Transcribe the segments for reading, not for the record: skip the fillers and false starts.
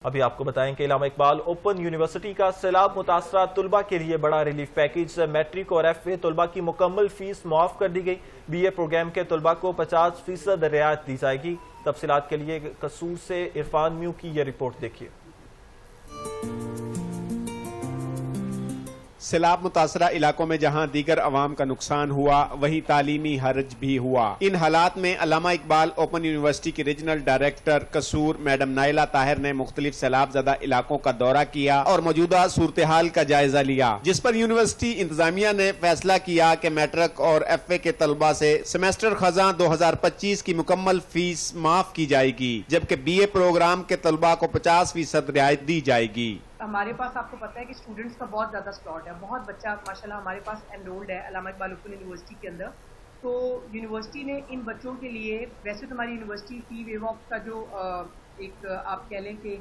ابھی آپ کو بتائیں کہ علامہ اقبال اوپن یونیورسٹی کا سیلاب متاثرہ طلبہ کے لیے بڑا ریلیف پیکیج سے میٹرک اور ایف اے طلبہ کی مکمل فیس معاف کر دی گئی۔ بی اے پروگرام کے طلبہ کو 50% رعایت دی جائے گی۔ تفصیلات کے لیے قصور سے عرفان میو کی یہ رپورٹ دیکھیے۔ سیلاب متاثرہ علاقوں میں جہاں دیگر عوام کا نقصان ہوا وہیں تعلیمی حرج بھی ہوا۔ ان حالات میں علامہ اقبال اوپن یونیورسٹی کی ریجنل ڈائریکٹر قصور میڈم نائلہ طاہر نے مختلف سیلاب زدہ علاقوں کا دورہ کیا اور موجودہ صورتحال کا جائزہ لیا، جس پر یونیورسٹی انتظامیہ نے فیصلہ کیا کہ میٹرک اور ایف اے کے طلبہ سے سیمیسٹر خزاں 2025 کی مکمل فیس معاف کی جائے گی، جبکہ بی اے پروگرام کے طلبہ کو 50% رعایت دی جائے گی۔ ہمارے پاس آپ کو پتہ ہے کہ اسٹوڈنٹس کا بہت زیادہ سلاٹ ہے، بہت بچہ ماشاءاللہ ہمارے پاس انرولڈ ہے علامہ اقبال اوپن یونیورسٹی کے اندر۔ تو یونیورسٹی نے ان بچوں کے لیے، ویسے تو ہماری یونیورسٹی فی ویو آف کا جو ایک آپ کہہ لیں کہ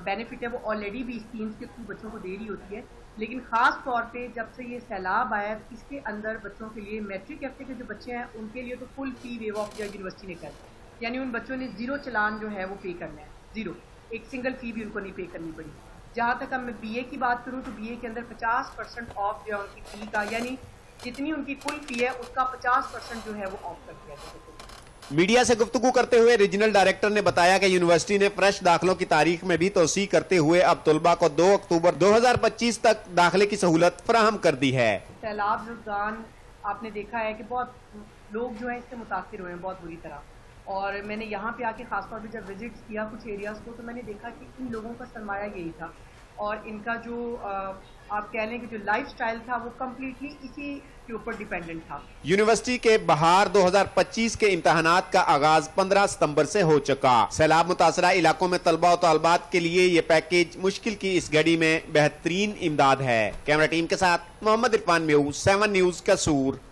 بینیفٹ ہے وہ آلریڈی بھی اسکیمز کے تھرو بچوں کو دے رہی ہوتی ہے، لیکن خاص طور پہ جب سے یہ سیلاب آیا اس کے اندر بچوں کے لیے میٹرک ایف اے کے جو بچے ہیں ان کے لیے تو فل فی ویو آف یونیورسٹی نے کر دی، یعنی ان بچوں نے 0 چلان جو ہے وہ پے کرنا ہے، 0 ایک سنگل فی بھی ان کو نہیں پے کرنی پڑی۔ جہاں تک اب میں بی اے کی بات کروں تو بی اے کے اندر 50% آف جو ہے ان کی فی کا، یعنی جتنی ان کی کل فی ہے اس کا 50% جو ہے وہ آف کر دیا گیا۔ میڈیا سے گفتگو کرتے ہوئے ریجنل ڈائریکٹر نے بتایا کہ یونیورسٹی نے فریش داخلوں کی تاریخ میں بھی توسیع کرتے ہوئے اب طلبہ کو 2 اکتوبر 2025 تک داخلے کی سہولت فراہم کر دی ہے۔ سیلاب زدگان آپ نے دیکھا ہے کہ بہت لوگ جو ہیں اس سے متاثر ہوئے ہیں بہت بری طرح، اور میں نے یہاں پہ آ کے خاص طور پہ جب وزٹ کیا کچھ ایریاز کو تو میں نے دیکھا کہ ان لوگوں کا سرمایہ یہی تھا، اور ان کا جو آپ کہہ لیں کہ جو لائف سٹائل تھا وہ کمپلیٹلی اسی کے اوپر ڈیپینڈنٹ تھا۔ یونیورسٹی کے بہار 2025 کے امتحانات کا آغاز 15 ستمبر سے ہو چکا۔ سیلاب متاثرہ علاقوں میں طلبہ و طالبات کے لیے یہ پیکیج مشکل کی اس گھڑی میں بہترین امداد ہے۔ کیمرہ ٹیم کے ساتھ محمد عرفان میو، 7 نیوز قصور۔